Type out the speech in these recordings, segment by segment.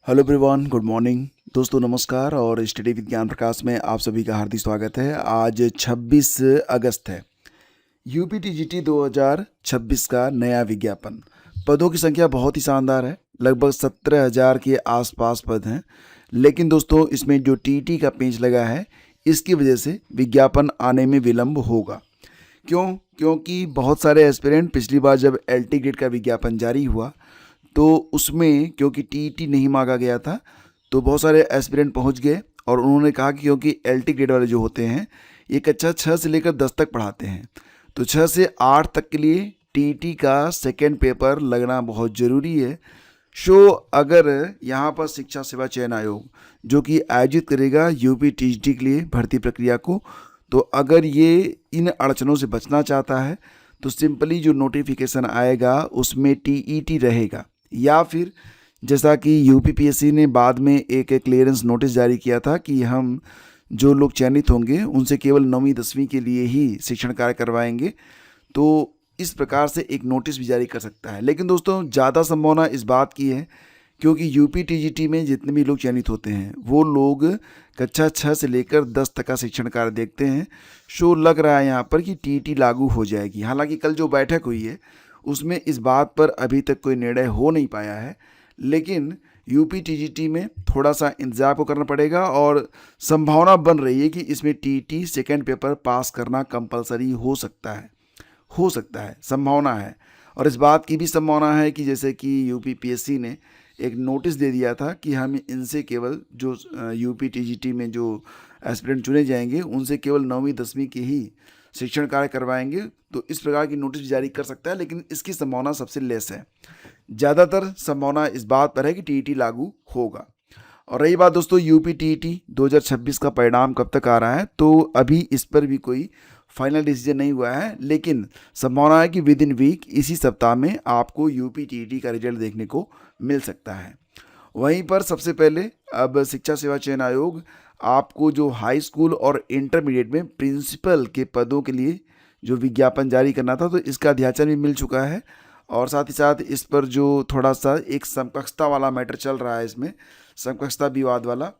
Hello everyone, good morning. दोस्तों नमस्कार और स्टडी विद ज्ञान प्रकाश में आप सभी का हार्दिक स्वागत है। आज 26 अगस्त है। यूपी टीजीटी 2026 का नया विज्ञापन। पदों की संख्या बहुत ही शानदार है, लगभग 17,000 के आसपास पद हैं। लेकिन दोस्तों इसमें जो टीटी का पेंच लगा है, इसकी वजह से विज्ञापन आने में विलम्ब होगा। क्यों? क्योंकि बहुत सारे एस्पिरेंट पिछली बार जब एलटी ग्रेड का विज्ञापन जारी हुआ तो उसमें क्योंकि टीईटी नहीं मांगा गया था, तो बहुत सारे एस्पिरेंट पहुंच गए और उन्होंने कहा कि क्योंकि एलटी ग्रेड वाले जो होते हैं ये कक्षा 6 से लेकर 10 तक पढ़ाते हैं, तो 6 से 8 तक के लिए टीईटी का सेकेंड पेपर लगना बहुत ज़रूरी है। अगर यहाँ पर शिक्षा सेवा चयन आयोग जो कि आयोजित करेगा यूपी टीजीटी के लिए भर्ती प्रक्रिया को, तो अगर ये इन अड़चनों से बचना चाहता है तो सिंपली जो नोटिफिकेशन आएगा उसमें टीईटी रहेगा, या फिर जैसा कि यूपीपीएससी ने बाद में एक क्लियरेंस नोटिस जारी किया था कि हम जो लोग चयनित होंगे उनसे केवल 9वीं 10वीं के लिए ही शिक्षण कार्य करवाएंगे, तो इस प्रकार से एक नोटिस भी जारी कर सकता है। लेकिन दोस्तों ज़्यादा संभावना इस बात की है क्योंकि यूपी टीजीटी में जितने भी लोग चयनित होते हैं वो लोग कक्षा 6 से लेकर 10 तक का शिक्षण कार्य देखते हैं। लग रहा है यहाँ पर कि टीईटी लागू हो जाएगी। हालांकि कल जो बैठक हुई है उसमें इस बात पर अभी तक कोई निर्णय हो नहीं पाया है, लेकिन यूपी टीजीटी में थोड़ा सा इंतजार को करना पड़ेगा और संभावना बन रही है कि इसमें टीईटी सेकेंड पेपर पास करना कंपलसरी हो सकता है, संभावना है। और इस बात की भी संभावना है कि जैसे कि यूपीपीएससी ने एक नोटिस दे दिया था कि हम इनसे केवल जो यूपी टीजीटी में जो एस्पिरेंट चुने जाएंगे उनसे केवल 9वीं 10वीं की ही शिक्षण कार्य करवाएंगे, तो इस प्रकार की नोटिस जारी कर सकता है, लेकिन इसकी संभावना सबसे लेस है। ज़्यादातर संभावना इस बात पर है कि टीईटी लागू होगा। और रही बात दोस्तों यूपी टीईटी 2026 का परिणाम कब तक आ रहा है, तो अभी इस पर भी कोई फाइनल डिसीजन नहीं हुआ है, लेकिन संभावना है कि विद इन वीक इसी सप्ताह में आपको यूपी टीईटी का रिजल्ट देखने को मिल सकता है। वहीं पर सबसे पहले अब शिक्षा सेवा चयन आयोग आपको जो हाई स्कूल और इंटरमीडिएट में प्रिंसिपल के पदों के लिए जो विज्ञापन जारी करना था, तो इसका अध्याचन भी मिल चुका है। और साथ ही साथ इस पर जो थोड़ा सा एक समकक्षता वाला मैटर चल रहा है, इसमें समकक्षता विवाद वाला,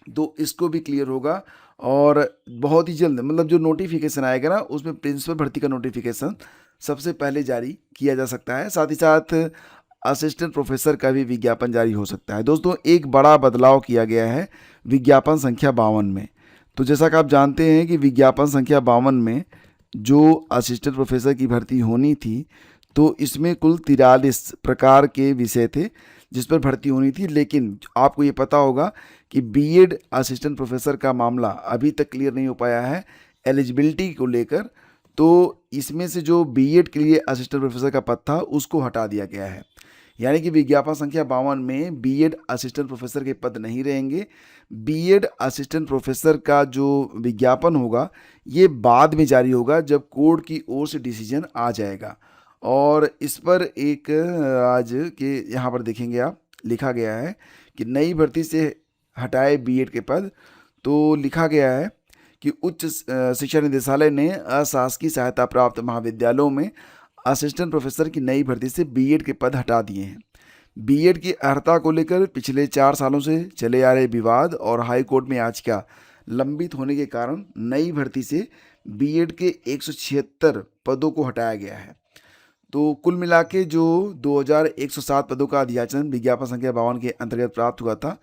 तो इसको भी क्लियर होगा। और बहुत ही जल्द मतलब जो नोटिफिकेशन आएगा ना उसमें प्रिंसिपल भर्ती का नोटिफिकेशन सबसे पहले जारी किया जा सकता है। साथ ही साथ असिस्टेंट प्रोफेसर का भी विज्ञापन जारी हो सकता है। दोस्तों एक बड़ा बदलाव किया गया है विज्ञापन संख्या 52 में। तो जैसा कि आप जानते हैं कि विज्ञापन संख्या 52 में जो असिस्टेंट प्रोफेसर की भर्ती होनी थी, तो इसमें कुल 43 प्रकार के विषय थे जिस पर भर्ती होनी थी। लेकिन आपको ये पता होगा कि बीएड असिस्टेंट प्रोफेसर का मामला अभी तक क्लियर नहीं हो पाया है एलिजिबिलिटी को लेकर, तो इसमें से जो बीएड के लिए असिस्टेंट प्रोफेसर का पद था उसको हटा दिया गया है। यानी कि विज्ञापन संख्या 52 में बीएड असिस्टेंट प्रोफेसर के पद नहीं रहेंगे। बीएड असिस्टेंट प्रोफेसर का जो विज्ञापन होगा ये बाद में जारी होगा जब कोर्ट की ओर से डिसीजन आ जाएगा। और इस पर एक आज के यहाँ पर देखेंगे आप, लिखा गया है कि नई भर्ती से हटाए बीएड के पद। तो लिखा गया है कि उच्च शिक्षा निदेशालय ने अशासकीय सहायता प्राप्त महाविद्यालयों में असिस्टेंट प्रोफेसर की नई भर्ती से बीएड के पद हटा दिए हैं। बीएड की अर्हता को लेकर पिछले 4 सालों से चले आ रहे विवाद और हाई कोर्ट में याचिका लंबित होने के कारण नई भर्ती से बीएड के 176 पदों को हटाया गया है। तो कुल मिला के जो 2107 पदों का अध्याचन विज्ञापन संख्या 52 के अंतर्गत प्राप्त हुआ था,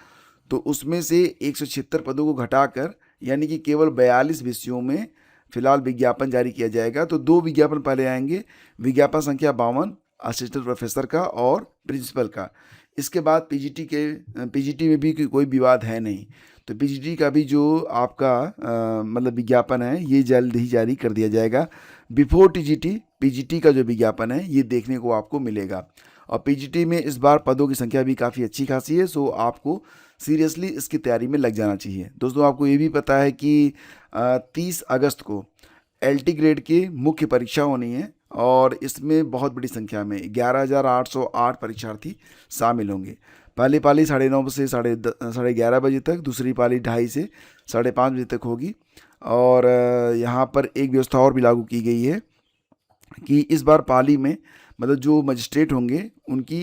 तो उसमें से 176 पदों को घटाकर यानी कि केवल 42 विषयों में फिलहाल विज्ञापन जारी किया जाएगा। तो 2 विज्ञापन पहले आएंगे, विज्ञापन संख्या 52 असिस्टेंट प्रोफेसर का और प्रिंसिपल का। इसके बाद पीजीटी में भी कोई विवाद है नहीं, तो पीजीटी का भी जो आपका मतलब विज्ञापन है ये जल्द ही जारी कर दिया जाएगा। बिफोर टीजीटी पीजीटी का जो विज्ञापन है ये देखने को आपको मिलेगा। और पीजीटी में इस बार पदों की संख्या भी काफ़ी अच्छी खासी है, सो आपको सीरियसली इसकी तैयारी में लग जाना चाहिए। दोस्तों आपको ये भी पता है कि 30 अगस्त को एलटी ग्रेड की मुख्य परीक्षा होनी है और इसमें बहुत बड़ी संख्या में 11,808 परीक्षार्थी शामिल होंगे। पहली पाली 9:30 से 11:30 बजे तक, दूसरी पाली 2:30 से 5:30 बजे तक होगी। और यहाँ पर एक व्यवस्था और भी लागू की गई है कि इस बार पाली में मतलब जो मजिस्ट्रेट होंगे उनकी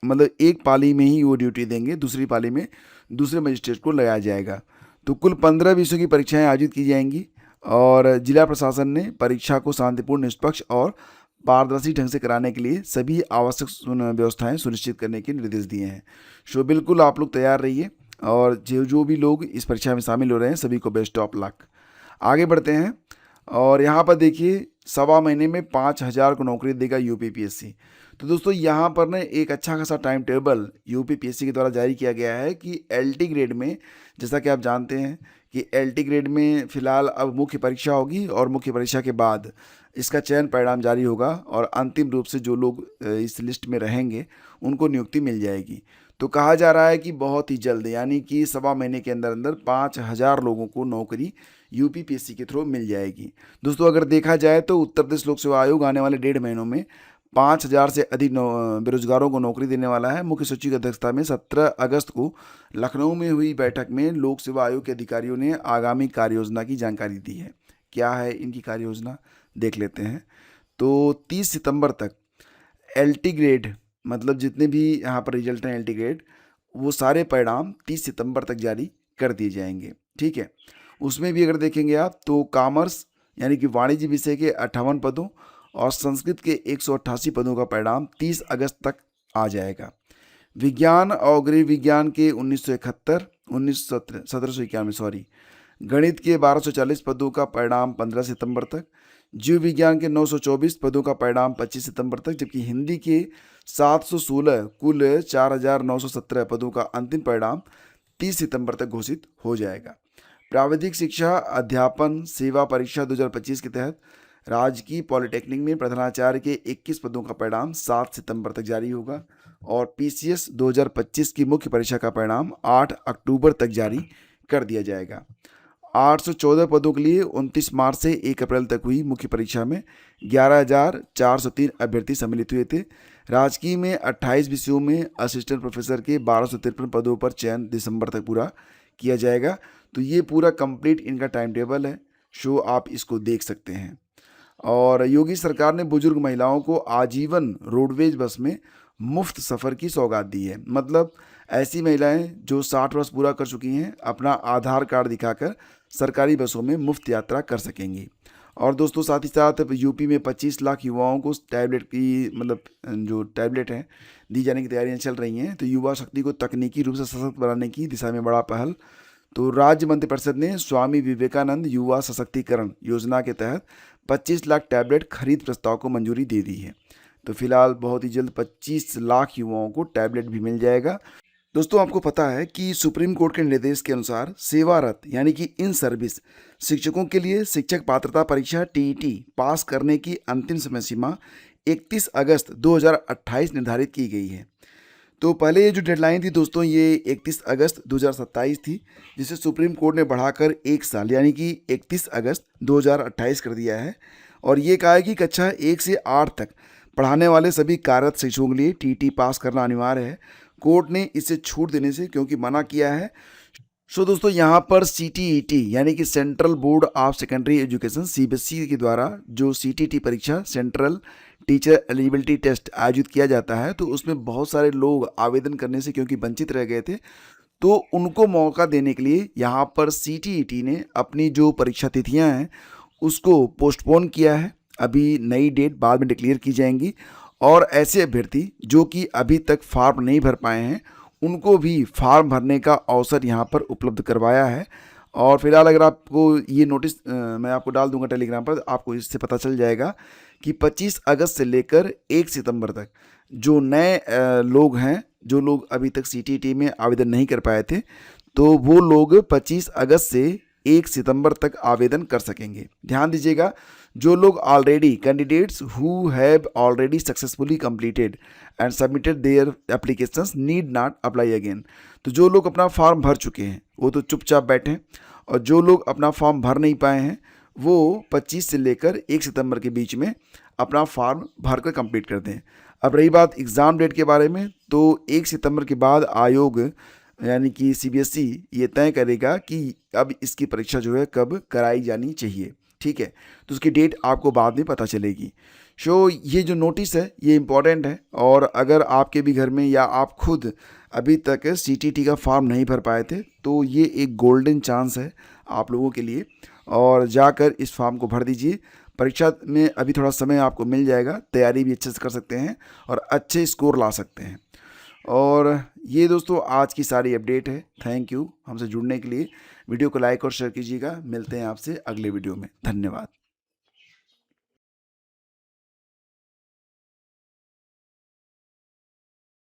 मतलब एक पाली में ही वो ड्यूटी देंगे, दूसरी पाली में दूसरे मजिस्ट्रेट को लगाया जाएगा। तो कुल 15 विषयों की परीक्षाएं आयोजित की जाएंगी और जिला प्रशासन ने परीक्षा को शांतिपूर्ण, निष्पक्ष और पारदर्शी ढंग से कराने के लिए सभी आवश्यक व्यवस्थाएं सुनिश्चित करने के निर्देश दिए हैं। सो बिल्कुल आप लोग तैयार रहिए और जो भी लोग इस परीक्षा में शामिल हो रहे हैं सभी को बेस्ट ऑफ लक। आगे बढ़ते हैं और यहाँ पर देखिए 1.25 महीने में 5,000 को नौकरी देगा यूपीपीएससी। तो दोस्तों यहाँ पर ना एक अच्छा खासा टाइम टेबल यूपीपीएससी के द्वारा जारी किया गया है कि एलटी ग्रेड में, जैसा कि आप जानते हैं कि एलटी ग्रेड में फ़िलहाल अब मुख्य परीक्षा होगी और मुख्य परीक्षा के बाद इसका चयन परिणाम जारी होगा और अंतिम रूप से जो लोग इस लिस्ट में रहेंगे उनको नियुक्ति मिल जाएगी। तो कहा जा रहा है कि बहुत ही जल्द, यानी कि 1.25 महीने के अंदर अंदर 5,000 लोगों को नौकरी यूपीपीएससी के थ्रू मिल जाएगी। दोस्तों अगर देखा जाए तो उत्तर प्रदेश लोक सेवा आयोग आने वाले 1.5 महीनों में 5,000 से अधिक बेरोजगारों को नौकरी देने वाला है। मुख्य सचिव की अध्यक्षता में 17 अगस्त को लखनऊ में हुई बैठक में लोक सेवा आयोग के अधिकारियों ने आगामी कार्य योजना की जानकारी दी है। क्या है इनकी कार्य योजना, देख लेते हैं। तो 30 सितंबर तक एलटी ग्रेड, मतलब जितने भी यहाँ पर रिजल्ट हैं एलटी ग्रेड, वो सारे परिणाम 30 सितंबर तक जारी कर दिए जाएंगे। ठीक है, उसमें भी अगर देखेंगे आप तो कॉमर्स यानी कि वाणिज्य विषय के 58 पदों और संस्कृत के 188 पदों का परिणाम 30 अगस्त तक आ जाएगा। विज्ञान और गृह विज्ञान के 1791 गणित के 1240 पदों का परिणाम 15 सितंबर तक, जीव विज्ञान के 924 पदों का परिणाम 25 सितंबर तक, जबकि हिंदी के 716 कुल 4,917 पदों का अंतिम परिणाम 30 सितंबर तक घोषित हो जाएगा। प्राविधिक शिक्षा अध्यापन सेवा परीक्षा 2025 के तहत राजकीय पॉलिटेक्निक में प्रधानाचार्य के 21 पदों का परिणाम 7 सितंबर तक जारी होगा और पीसीएस 2025 की मुख्य परीक्षा का परिणाम 8 अक्टूबर तक जारी कर दिया जाएगा। 814 पदों के लिए 29 मार्च से 1 अप्रैल तक हुई मुख्य परीक्षा में 11,403 अभ्यर्थी सम्मिलित हुए थे। राजकीय में 28 विषयों में असिस्टेंट प्रोफेसर के 1253 पदों पर चयन दिसंबर तक पूरा किया जाएगा। तो ये पूरा कंप्लीट इनका टाइम टेबल है, शो आप इसको देख सकते हैं। और योगी सरकार ने बुजुर्ग महिलाओं को आजीवन रोडवेज बस में मुफ्त सफ़र की सौगात दी है। मतलब ऐसी महिलाएं जो 60 वर्ष पूरा कर चुकी हैं अपना आधार कार्ड दिखाकर सरकारी बसों में मुफ्त यात्रा कर सकेंगी। और दोस्तों साथ ही साथ यूपी में 25 लाख युवाओं को टैबलेट की, मतलब जो टैबलेट हैं, दी जाने की तैयारियां चल रही हैं। तो युवा शक्ति को तकनीकी रूप से सशक्त बनाने की दिशा में बड़ा पहल। तो राज्य मंत्रिपरिषद ने स्वामी विवेकानंद युवा सशक्तिकरण योजना के तहत 25 लाख टैबलेट खरीद प्रस्ताव को मंजूरी दे दी है। तो फिलहाल बहुत ही जल्द 25 लाख युवाओं को टैबलेट भी मिल जाएगा। दोस्तों आपको पता है कि सुप्रीम कोर्ट के निर्देश के अनुसार सेवारत यानी कि इन सर्विस शिक्षकों के लिए शिक्षक पात्रता परीक्षा टीईटी पास करने की अंतिम समय सीमा 31 अगस्त 2028 निर्धारित की गई है। तो पहले ये जो डेडलाइन थी दोस्तों ये 31 अगस्त 2027 थी, जिसे सुप्रीम कोर्ट ने बढ़ाकर 1 साल यानी कि 31 अगस्त 2028 कर दिया है। और ये कहा है कि कक्षा 1 से 8 तक पढ़ाने वाले सभी कार्यरत शिक्षकों के लिए टीटी पास करना अनिवार्य है। कोर्ट ने इसे छूट देने से क्योंकि मना किया है। सो दोस्तों यहाँ पर सीटीईटी यानी कि central board of secondary education CBSE के द्वारा जो सीटीटी परीक्षा सेंट्रल टीचर एलिजिबिलिटी टेस्ट आयोजित किया जाता है, तो उसमें बहुत सारे लोग आवेदन करने से क्योंकि वंचित रह गए थे, तो उनको मौका देने के लिए यहाँ पर सीटीईटी ने अपनी जो परीक्षा तिथियाँ हैं उसको पोस्टपोन किया है। अभी नई डेट बाद में डिक्लेयर की जाएंगी और ऐसे अभ्यर्थी जो कि अभी तक फॉर्म नहीं भर पाए हैं उनको भी फॉर्म भरने का अवसर यहाँ पर उपलब्ध करवाया है। और फिलहाल अगर आपको ये नोटिस मैं आपको डाल दूंगा टेलीग्राम पर, आपको इससे पता चल जाएगा कि 25 अगस्त से लेकर 1 सितंबर तक जो नए लोग हैं, जो लोग अभी तक सीटीटी में आवेदन नहीं कर पाए थे, तो वो लोग 25 अगस्त से 1 सितंबर तक आवेदन कर सकेंगे। ध्यान दीजिएगा, जो लोग already candidates who have already successfully completed and submitted their applications need not apply again. तो जो लोग अपना फॉर्म भर चुके हैं वो तो चुपचाप बैठें, और जो लोग अपना फॉर्म भर नहीं पाए हैं वो 25 से लेकर 1 सितंबर के बीच में अपना फॉर्म भर कर कंप्लीट कर दें। अब रही बात एग्ज़ाम डेट के बारे में, तो 1 सितंबर के बाद आयोग यानी कि सीबीएसई ये तय करेगा कि अब इसकी परीक्षा जो है कब कराई जानी चाहिए। ठीक है, तो उसकी डेट आपको बाद में पता चलेगी। ये जो नोटिस है ये इम्पॉर्टेंट है, और अगर आपके भी घर में या आप खुद अभी तक CTT का फॉर्म नहीं भर पाए थे तो ये एक गोल्डन चांस है आप लोगों के लिए, और जाकर इस फॉर्म को भर दीजिए। परीक्षा में अभी थोड़ा समय आपको मिल जाएगा, तैयारी भी अच्छे से कर सकते हैं और अच्छे स्कोर ला सकते हैं। और ये दोस्तों आज की सारी अपडेट है। थैंक यू हमसे जुड़ने के लिए। वीडियो को लाइक और शेयर कीजिएगा। मिलते हैं आपसे अगले वीडियो में। धन्यवाद।